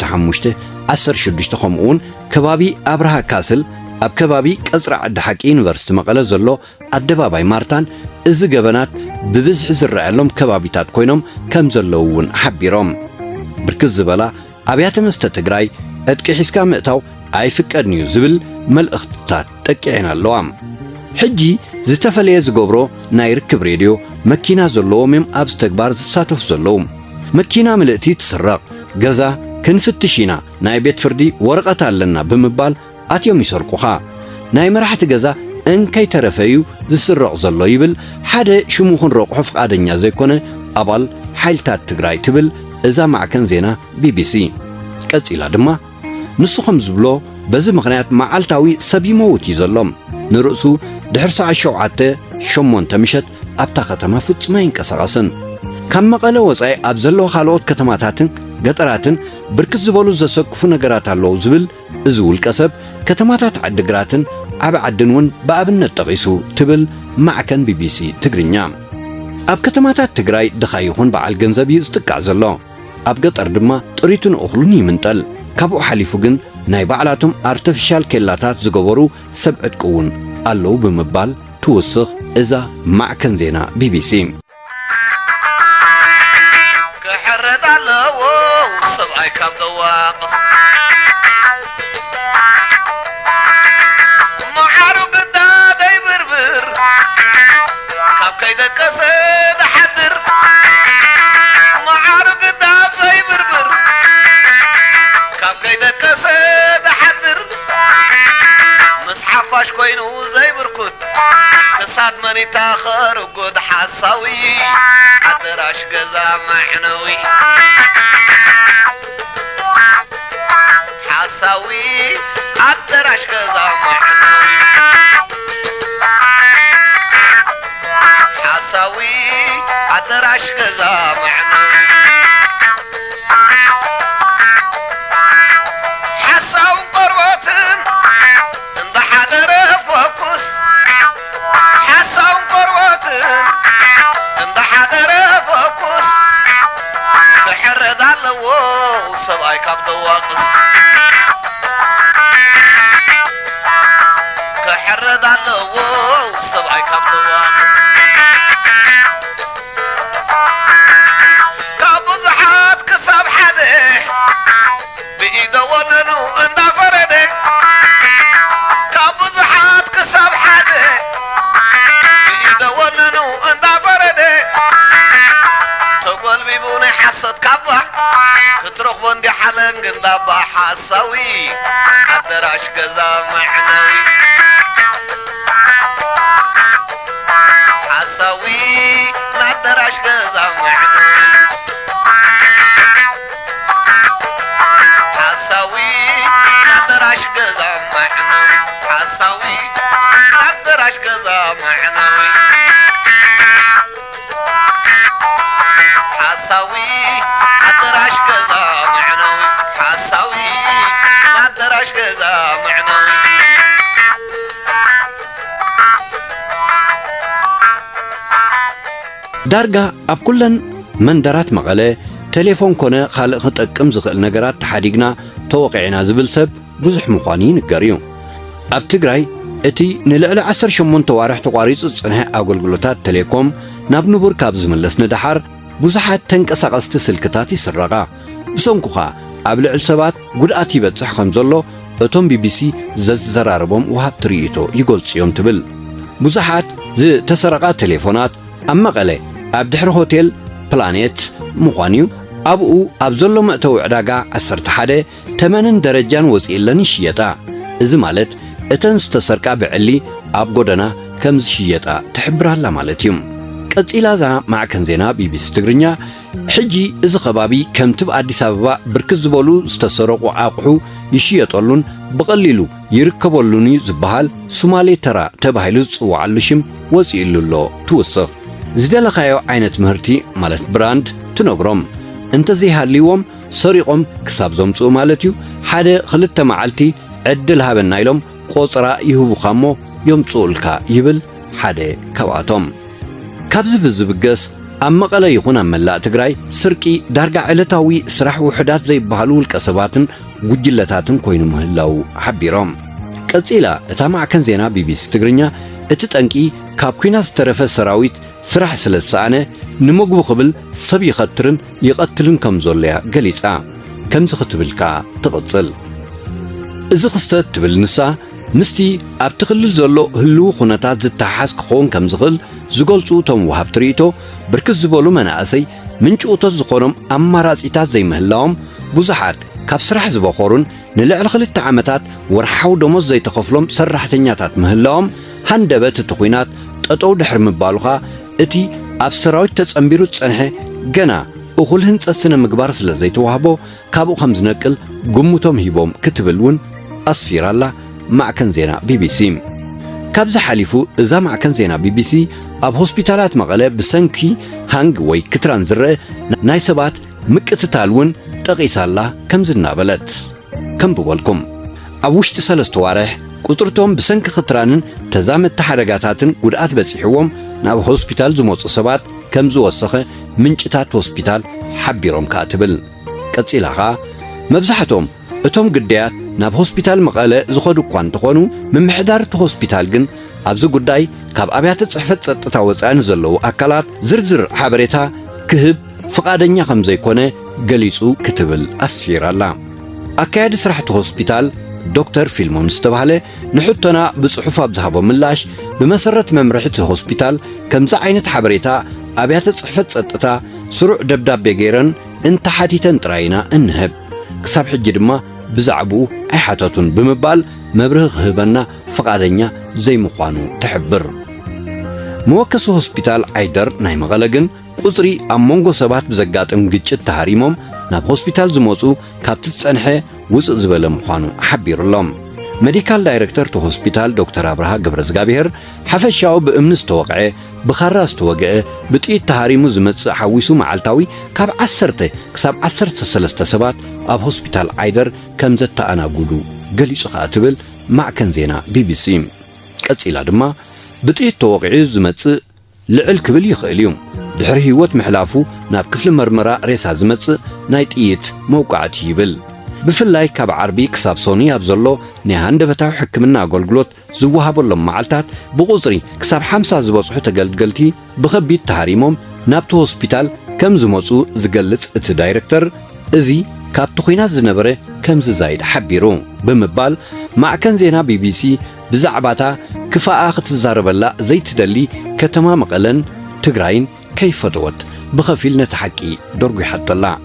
15 16 خمون كبابي أبرها كاسل أب كبابي كسرع الدحق يونيفرسيتي مقالة زلو الدباباي مارتان إز جبنات ببزح زرعلهم كبابيتات كوينهم كم زلوون حبيرهم بركز بلا أبيات مستتقراي أتكي حسكا مئتاو أي فكر نيو زبل ملأختات تكيعنا اللوام حجي ዝተፈለየ ዝገብሮ ናይ ርክብ ሬድዮ መኪና ዘለዎም እዮም ኣብ ዝተግባር ዝሳተፉ ዘለዉ መኪና ምልእቲ ትስረቕ ገዛ ክንፍትሽ ኢና ናይ ቤት ፍርዲ ወረቐት ኣለና ብምባል ኣትዮም ይሰርቁኻ ናይ መራሕቲ ገዛ እንከይ ተረፈዩ ዝስረቕ ዘሎ ይብል ሓደ ሽሙ ክንረቕሖ ፍቃደኛ ዘይኮነ ኣባል ሓይልታት ትግራይ ትብል እዛ ማዕከን ዜና ቢቢሲ ቀፂላ ድማ ንሱኹም ዝብሎ በዚ ምኽንያት መዓልታዊ ሰብ ይመውት እዩ ዘሎም ንርእሱ ድሕሪ ሰዓት 7:08 ምሸት ኣብታ ከተማ ፍጹም ኣይንቀሳቐስን ካብ መቐለ ወፃኢ ኣብ ዘለዎ ካልኦት ከተማታትን ገጠራትን ብርክት ዝበሉ ዘሰክፉ ነገራት ኣለዉ ዝብል እዚ ውልቀ ሰብ ከተማታት ዓዲግራትን ዓብ ዓድን እውን ብኣብነት ጠቒሱ ትብል ማዕከን ቢቢሲ ትግርኛ ኣብ ከተማታት ትግራይ ድኻ ይኹን በዓል ገንዘብ እዩ ዝጥቃዕ ዘሎ ኣብ ገጠር ድማ ጥሪቱን እኽሉን ይምንጠል ካብኡ ሓሊፉ ግን ናይ ባዕላቶም ኣርቲፊሻል ኬላታት ዝገበሩ ሰብ ዕጥቂ እውን ኣለዉ ብምባል ትውስኽ እዛ ማዕከን ዜና ቢቢሲ ክሕረድ ኣለዎ ሰብኣይ ካብ ደዋቕስ መዓሩ ግዳ ደይብርብር ካብ ከይደቀሰ ደሓድር መዓሩ ግዳ ዘይብርብር ካብ ከይደቀሰ ደሓድር ምስ ሓፋሽ ኮይኑ ዘይብርኩት ክሳድ መኒታ ኸርጉድ ሓሳዊ ኣደራሽ ገዛ መዕነዊ ሓሳዊ ኣደራሽ ገዛ መዕነዊ ሓሳዊ ኣደራሽ ገዛ መዕነዊ ሓሳውን ቆርቦትን እንዳሓደረ ፎኩስ ሓሳውን ቆርቦትን እንዳሓደረ ፎኩስ ክሕረድ ኣለዎ ሰብኣይ ካብ ደዋቕስ ክሕረድ ኣለዎ ሰብኣይ ካብ ደዋቕስ ካብ ብዙሓት ክሳብ ሓደ ብኢደ ወነኑ እንዳፈረደ ካብ ብዙሓት ክሳብ ሓደ ብኢደ ወነኑ እንዳፈረደ ተጐልቢቡ ናይ ሓሰት ካባ ክትረኽቦ እንዲሓለን ግንዳባ ሓሳዊ ኣደራሽ ገዛ መዕነዊ ሓሳዊ ናደራሽ ገዛ መዕነዊ ሓሳዊ ናደራሽ ገዛ መዕነዊ ሓሳዊ ናደራሽ ገዛ መዕነዊ ሓሳዊ ናደራሽ ገዛ መዕነዊ ሓሳዊ ናደራሽ ገዛ መዕነዊ ዳርጋ ኣብ ኩለን መንደራት መቐለ ቴሌፎን ኮነ ካልእ ክጠቅም ዝኽእል ነገራት ተሓዲግና ተወቂዕና ዝብል ሰብ ብዙሕ ምዃኑ ይንገር እዩ ኣብ ትግራይ እቲ ንልዕሊ 18 ዋርሕ ተቋሪጹ ዝጽንሐ ኣገልግሎታት ቴሌኮም ናብ ንቡር ካብ ዝምለስ ንድሓር ብዙሓት ተንቀሳቐስቲ ስልክታት ይስረቓ ብሰንኩኻ ኣብ ልዕሊ ሰባት ጉድኣት ይበጽሕ ከም ዘሎ እቶም ቢቢሲ ዘዘራርቦም ውሃብ ትርኢቶ ይገልጹ እዮም ትብል ብዙሓት ዝተሰረቓ ቴሌፎናት ኣብ መቐለ ኣብ ድሕሪ ሆቴል ፕላኔት ምዃኑ ኣብኡ ኣብ ዘሎ መእተዊ ዕዳጋ 11 ተመንን ደረጃን ወፂለን ይሽየጣ እዚ ማለት እተን ዝተሰርቃ ብዕሊ ኣብ ጎደና ከም ዝሽየጣ ትሕብራላ ማለት እዩ ቀፂላ ዛ ማዕከን ዜና ቢቢሲ ትግርኛ ሕጂ እዚ ከባቢ ከምቲ በኣዲስ ኣበባ ብርክት ዝበሉ ዝተሰረቁ ኣቑሑ ይሽየጠሉን ብቐሊሉ ይርከበሉን ዝበሃል ሶማሌ ተራ ተባሂሉ ዝጽዋዓሉ ሽም ወፂኡሉ ትውስኽ ዝደለኻዮ ዓይነት ምህርቲ ማለት ብራንድ ትነግሮም እንተዘይሃልይዎም ሰሪቆም ክሳብ ዘምጽኡ ማለት እዩ ሓደ ክልተ መዓልቲ ዕድል ሃበና ኢሎም ቆጽራ ይህቡኻ እሞ የምጽኡልካ ይብል ሓደ ካብኣቶም ካብዚ ብዝብገስ ኣብ መቐለ ይኹን ኣብ መላእ ትግራይ ስርቂ ዳርጋ ዕለታዊ ስራሕ ውሕዳት ዘይበሃሉ ውልቀ ሰባትን ጉጅለታትን ኮይኑ ምህላው ሓቢሮም ቀፂላ እታ ማዕከን ዜና ቢቢሲ ትግርኛ እቲ ጠንቂ ካብ ኩናት ዝተረፈ ሰራዊት ስራሕ ስለዝሰኣነ ንምግቡ ክብል ሰብ ይኸትርን ይቐትልን ከም ዘሎያ ገሊጻ ከምዚ ክትብልካ ትቕጽል እዚ ክስተት ትብል ንሳ مستي أبتخلل زلو هلو خونتات زتحاس كخون كم زغل زغلصو توم وهاب تريتو بركز زبولو مناسي منشوتو زخونم أماراز إتاز زي مهلاهم بوزحات كاب سرح زباخورون نلعل خلت عامتات ورحاو دموز زي تخفلهم سرحتنياتات مهلاهم هندبت التخوينات تقطعو دحر مبالوخا اتي أبسراوي تتصنبيرو تصنحي جنا أخول هنس السنة مقبار سلزي توهبو كابو خمز نقل قموتهم هيبوم كتبلون أصفير الله مع كان زينا بي بي سي كابز حليفو إذا مع كان زينا بي بي سي أب هوسبيتالات مغالة بسنكي هانج وي كتران زرق نايسبات مكتتالون تغيس الله كم زنا بلد كم بولكم أبوش تسالستو وارح قطرتهم بسنك خطرانن تزامت تحرقاتاتن ودقات بسيحوهم ناب هوسبيتال زموت صبات كم زو وسخه منشتات هوسبيتال حبيروم كاتبل كتسيلاغا مبزحتهم اتوم قديات ناب هوسبيتال مقالة زخدو قوان تخونو من محدارت هوسبيتال جن أبزو قداي كاب أبيات صحفت ستتاوزان زلو أكالات زرزر حبريتا كهب فقادنيا خمزي كونه قليسو كتبل أسفير الله أكاد سرحت هوسبيتال دكتور فيلمون استبهاله نحطنا بصحفة بزهبو ملاش بمسرة ممرحة هوسبيتال كمزا عينت حبريتا أبيات صحفت ستتا سرع دبداب بيجيرن انت حاتيتن تراينا انهب كساب حجدما بزعبو احاتاتون بمبال مبرغ هبنا فقادنيا زي مخوانو تحبر موكسو هوسبيتال عيدر ناي مغلقن قصري أمونغو سبات بزقاتم قجت تهاريموم ناب هوسبيتال زموصو كابتت سنحي وزق زبالة مخوانو حبير اللهم ميديكال دايركتور تو هوسبيتال دكتور أبرها قبرزقابيهر حفشاو بأمنس توقعي بخراس توقعي بتقيت تهاريمو زمتس حويسو معالتاوي كاب عسرته كساب عسرته سلسته سبات أب هوسبيتال عيدر كمزت تانا قولو قليسو خاتبل مع كان زينا بي بي سي كتسيلا دما بتقيت توقعي زمتس لعل كبل يخيليوم دحر هيوت محلافو ناب كفل مرمرا ريسا زمتس نايت ايت موقعت يبل بفلاي كاب عربي كساب سوني أبزلو نهاند بتاو حكمنا أقولقلوت زوهابو لهم معالتات بغزري كساب حمسا زبوصحو تقلتي بخبيت تهاريموم نابتو هوسبيتال كم زموصو زقلت ات دايركتر ازي كاب تخينات زنبره كم زايد حبيرو بمبال مع كان زينا بي بي سي بزعباتا كفاء اخت الزاربلا زي تدلي كتما مقلن تقراين كيف دوت بخفيل نتحكي درقي حتى الله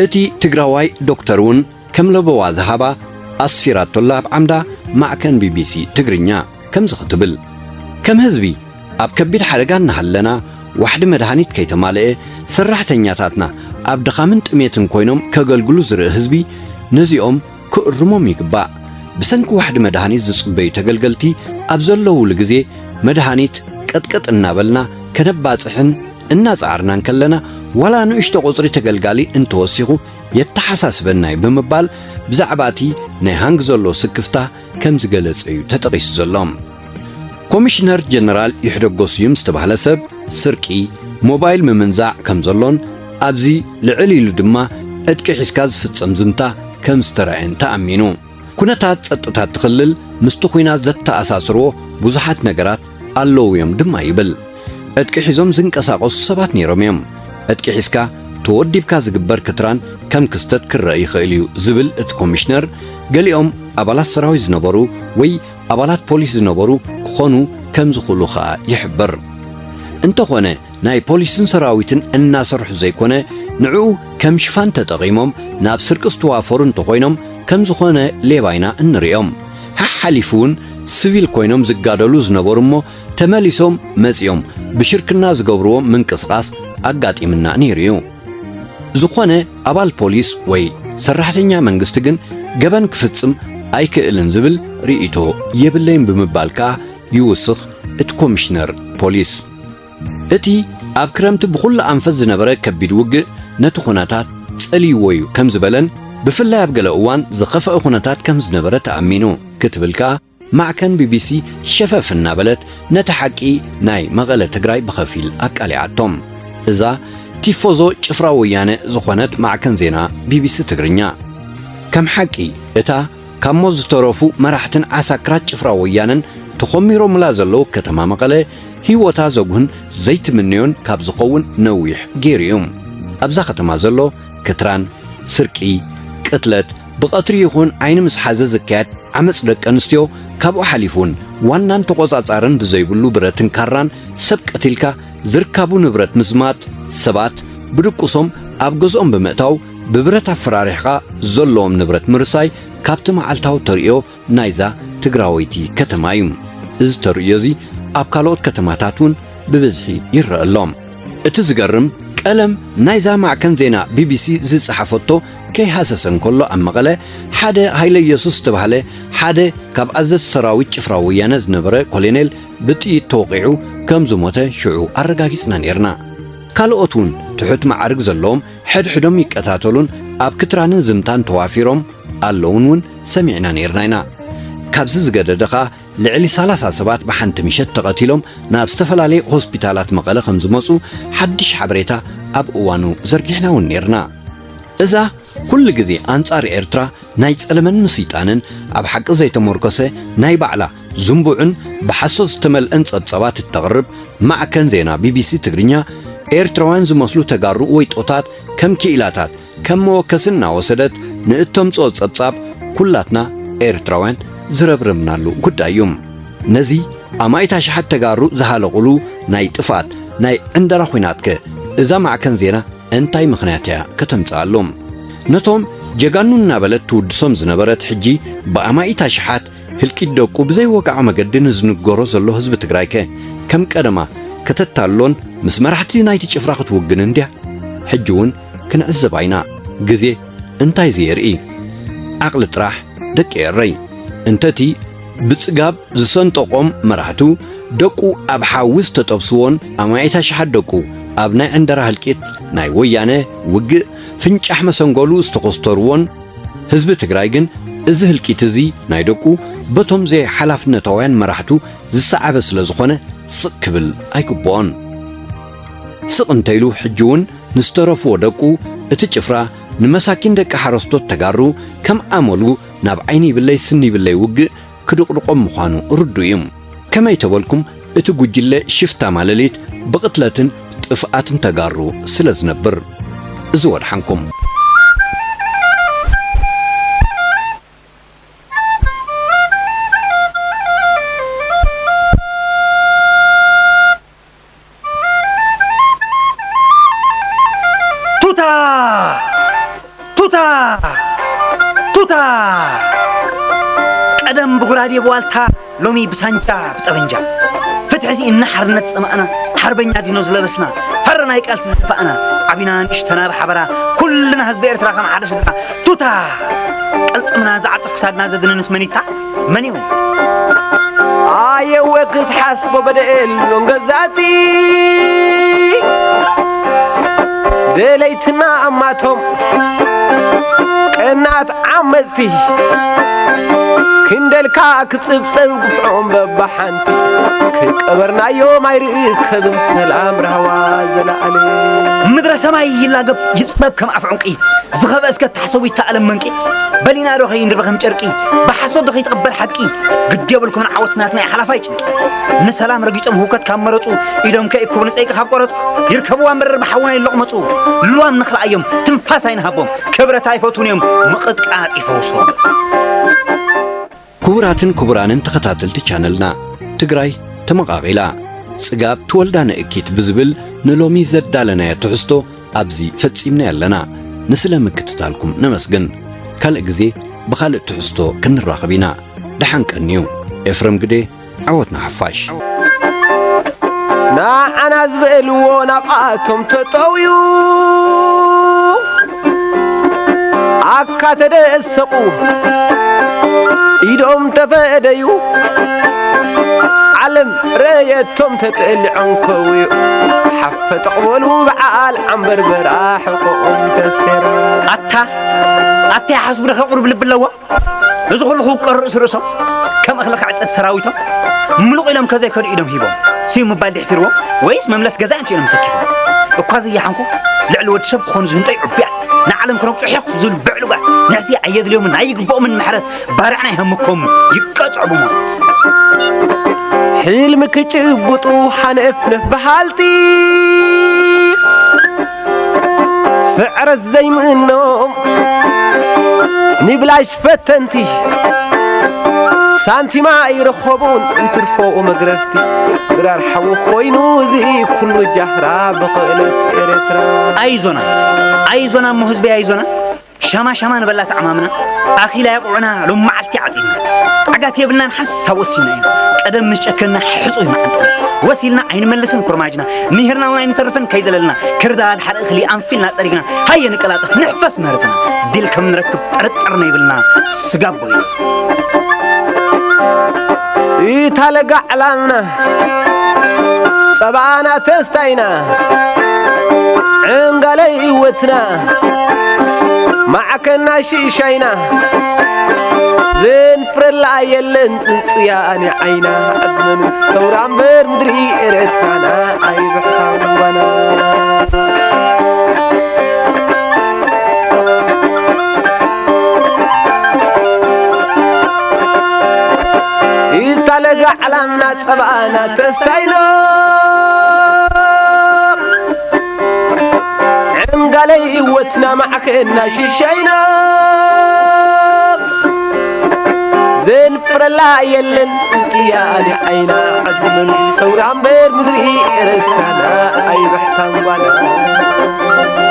اتي تقراواي دكتورون كم لبوا زهابا أصفيرات طلاب عمدا مع كان بي بي سي تقرنيا كم زختبل كم هزبي أب كبير حلقان نحلنا واحد مدهانيت كي تمالئ سرحتنياتاتنا أب دخامنت ميتن كوينوم كغلقلو زر هزبي نزيوم كأرموم يقبع بسنك واحد مدهانيت زصبي تقلقلتي أبزلو لغزي مدهانيت كتكت النابلنا كنباسحن الناس عرنان كلنا ولا نشتو قصري تقلقالي انتوسيخو يتحساس بناي بمبال بزعباتي نهانج زلو سكفتا كم زقلس ايو تتغيس زلوم كوميشنر جنرال يحدقوس يمستبهل سب سركي موبايل ممنزع كم زلون أبزي لعلي لدما اتكي حسكاز فتسم زمتا كم سترعين تأمينو كونتات ستتات تخلل مستخوينات زتا أساسرو بوزحات نقرات اللو يم دما يبل اتكي حزوم زنك أساقوس سبات نيروم يم اتكي حسكا تودي بكاز قبر كتران كم كستت كرأي خيليو زبل ات كوميشنر قاليهم أبالات سراوي زنبرو وي أبالات بوليس زنبرو كخونو كم زخلوخا يحبر انتو خونه ناي بوليسن سراويتن الناس رح زيكونه نعو كم شفان تتغيمهم ناب سرقس توافرن تخوينهم كم زخونه ليباينا انريهم حاليفون سيفيل كوينهم زقادلو زنبرمو تماليسهم مزيهم بشركنا زقبروهم من قصقاس أقاتي منا نيريو زخونه أبال بوليس وي سرحتنيا منقستقن قبن كفتسم أي كإلن زبل رئيتو يبلين بمبالكا يوسخ ات كوميشنر بوليس اتي أبكرمت بخل أنفذ نبرة كبيد وجه نتخوناتات تسألي ويو كم زبلن بفلا يبقى لأوان زخفة أخوناتات كم زنبرة تأمينو كتبلكا مع كان بي بي سي شفاف النابلت نتحكي ناي مغالة تقراي بخفيل أكالي عطم إذا تيفوزو شفرا ويانة زخونات مع كان زينا بي بي سي تقرنيا كم حكي إتا كم موز تروفو مرحتن عساكرات شفرا ويانن تخميرو ملازلو كتما مغالة هيوتا زوجهن زيت منيون كابزقون نويح جيريوم أبزا ختما زلو كتران سركي قتلت بقطري يخون عين مسحازة زكات عمس لك أنستيو ካብኡ ሓሊፉን ዋናን ተቆጻጻርን ብዘይብሉ ብረትን ካራን ሰብ ቀቲልካ ዝርካቡ ንብረት ምዝማት ሰባት ብድቁሶም ኣብ ገዝኦም ብምእታው ብብረት ኣፈራሪሕኻ ዘለዎም ንብረት ምርሳይ ካብቲ መዓልታዊ ተርእዮ ናይዛ ትግራወይቲ ከተማ እዩ እዚ ተርእዮ እዚ ኣብ ካልኦት ከተማታት እውን ብብዝሒ ይረአሎም እቲ ዝገርም ቀለም ናይዛ ማዕከን ዜና ቢቢሲ ዝጽሓፈቶ ከይሃሰሰን ከሎ ኣብ መቐለ ሓደ ሃይለ ኢየሱስ ተባህለ ሓደ ካብ ኣዘዝ ሰራዊት ጭፍራ ወያነ ዝነበረ ኮሎኔል ብጥይት ተወቂዑ ከም ዝሞተ ሽዑ ኣረጋጊጽና ነርና ካልኦት እውን ትሑት ማዕርግ ዘለዎም ሕድሕዶም ይቀታተሉን ኣብ ክትራንን ዝምታን ተዋፊሮም ኣለውን እውን ሰሚዕና ነርና ኢና ካብዚ ዝገደደኻ ልዕሊ 30 ሰባት ብሓንቲ ምሸት ተቐቲሎም ናብ ዝተፈላለየ ሆስፒታላት መቐለ ከም ዝመፁ ሓድሽ ሓበሬታ ኣብ እዋኑ ዘርጊሕናውን ነርና እዛ ኩሉ ግዜ ኣንጻር ኤርትራ ናይ ጸለመን ምስይጣንን ኣብ ሓቂ ዘይተመርኮሰ ናይ ባዕላ ዝንቡዕን ብሓሶት ዝተመልአን ጸብጸባት እተቕርብ ማዕከን ዜና ቢቢሲ ትግርኛ ኤርትራውያን ዝመስሉ ተጋሩ ወይጦታት ከም ክኢላታት ከም መወከስን እናወሰደት ንእተምጽኦ ጸብጻብ ኩላትና ኤርትራውያን ዝረብረምናሉ ጉዳይ እዩ ነዚ ኣማይታ ሸሓት ተጋሩ ዝሃለቑሉ ናይ ጥፋት ናይ ዕንደራ ኹናትከ እዛ ማዕከን ዜና እንታይ ምኽንያት እያ ከተምጽኣሎም ነቶም ጀጋኑ እናበለት ትውድሶም ዝነበረት ሕጂ ብኣማይታ ሸሓት ህልቂት ደቁ ብዘይወቃዕ መገድን ዝንገሮ ዘሎ ህዝቢ ትግራይከ ከም ቀደማ ከተታሎን ምስ መራሕቲ ናይቲ ጭፍራ ክትውግን እንድያ ሕጂ እውን ክንዕዘብ ኢና ግዜ እንታይ ዝየርኢ ዓቕሊ ጥራሕ ደቂ የረይ እንተቲ ብጽጋብ ዝሰንጠቆም መራሕቱ ደቁ ኣብ ሓዊስ ተጠብስዎን ኣማይታ ሸሓት ደቁ ኣብ ናይ ዕንደራ ህልቂት ናይ ወያነ ውግእ ፍንጫሕ መሰንገሉ ዝተኮስተርዎን ህዝቢ ትግራይ ግን እዚ ህልቂት እዚ ናይ ደቁ በቶም ዘይ ሓላፍነታውያን መራሕቱ ዝሰዓበ ስለ ዝኾነ ስቕ ክብል ኣይግብኦን ስቕ እንተይሉ ሕጂ እውን ንዝተረፍዎ ደቁ እቲ ጭፍራ ንመሳኪን ደቂ ሓረስቶት ተጋሩ ከም ኣመሉ ናብ ዓይኒ ይብለይ ስኒ ይብለይ ውግእ ክድቕድቆም ምዃኑ ርዱእ እዩ ከመይ ተበልኩም እቲ ጉጅለ ሽፍታ ማለሊት ብቕትለትን ጥፍኣትን ተጋሩ ስለ ዝነብር እዚ ወድሓንኩም ቱታ ቀደም ብጉራዴ በዋልታ ሎሚ ብሳንጃ ብጠበንጃ ፍትሕሲ እናሓርነት ጸማእና ሓርበኛ ዲኖ ዝለበስና ፈረና ይቃልስ ዝፋእና ዓቢና ንእሽተና ብሓበራ ኩልና ህዝቢ ኤርትራ ከም ሓደ ስድራ ቱታ ቀልጥምና ዝዓጥፍ ክሳድና ዘድንንስ መኒታ መን እዩ ኣየወ ክትሓስቦ በደኤሎም ገዛእቲ ደለይትና ኣማቶም ቀናት ዓመፅቲ ክንደልካ ክጽብጽብ ግፍዖም በባሓንቲ ክቀበርናዮም ኣይርኸብን ሰላም ረህዋ ዘለኣለ ምድረ ሰማይ ይላገብ ይጽበብ ከም ኣፍ ዑንቂ ዝኸበ እስከ ተሓሰቡ ይተኣለም መንቂ በሊና ዶ ኸይንድርበ ከም ጨርቂ ብሓሶት ዶ ኸይትቐበል ሓቂ ግድ የብልኩም ዓወትናትና ሓላፋይ ጭንቂ ንሰላም ረጊጾም ህውከት ካብ መረፁ ኢዶም ከይኩብ ንፀይቂ ካብ ቆረፁ ይርከብዋ መረር ብሓውና ይለቕመፁ ልዋም ንኽልኣዮም ትንፋስ ኣይንሃቦም ክብረት ኣይፈቱን እዮም ምቕጥቃጥ ይፈውሶም ክቡራትን ክቡራንን ተኸታተልቲ ቻነልና ትግራይ ተመቓቒላ ጽጋብ ትወልዳ ንእኪት ብዝብል ንሎሚ ዘዳለናዮ ትሕዝቶ ኣብዚ ፈጺምና ያለና ንስለ ምክትታልኩም ነመስግን ካልእ ግዜ ብኻልእ ትሕዝቶ ክንራኸብ ኢና ደሓንቀኒዩ ኤፍረም ግዴ ዓወትና ሓፋሽ ንዓና ዝበልዎ ናብኣቶም ተጠውዩ ኣካ ተደሰቑ ኢዶም ተፈደዩ ዓለም ረየቶም ተጥልዖም ከውዩ ሓፈ ተቕበሉ በዓል ዓንበርበራ ሕቆኦም ተሰራ ኣታ ያሓስቡ ንኸቕርብ ልብ ኣለዎ እዚ ኩሉ ክውቀርእ ስርእሶም ከም እኽሊ ክዕፀድ ሰራዊቶም ምሉቕ ኢሎም ከዘይከዱ ኢዶም ሂቦም ስዩ ምባል ድሕፊርዎም ወይስ መምለስ ገዛ እዮም ኢሎም ሰኪፎም እኳ ዝያሓንኩ ልዕሊ ወዲ ሰብ ክኾኑ ዝህንጠይ ዕቡያት ንዓለም ክነቕፁ ሕያኹ ዝብል ብዕሉጋት ንዕሲ ኣየድልዮምን ኣይግብኦምን ምሕረት ባርዕና ይህምኮም ይቀፅዑ ብሞት حلم كتبطو حنفنف بحالتي سعر الزيم النوم نبلاش فتنتي سانتيما يرخبون يترفوا مقرفتي قرار حو خوينو زي كل جهرة بقلت إرترا أيزونا مهزبي أيزونا شما نبلات عمامنا أخي لا يقعنا لما عالتي عزينا عقات يبلنا نحس سوسينا قدم مش أكلنا حصونا وسيلنا عين ملسن كرماجنا نهرنا وين ترفن كيزللنا كردا الحرق لي أنفلنا طريقنا هيا نقلاطف نحفس مهرتنا ديلكم نركب أرطرنا يبلنا سقابوي يتلقى علامنا سبعنا تستينا عنقلي وتنا معكنا شيشينا زين فرلا يلن صياني عينا أدمن الثورة بير مدري إرتانا أي بحاوانا يتلقى علامنا سبعنا تستينا عنقلي وتنا معكنا شيشينا زين فرلا يلن سياني عينا عدمن الثورة بير مدري إرتانا أي بحتان وانا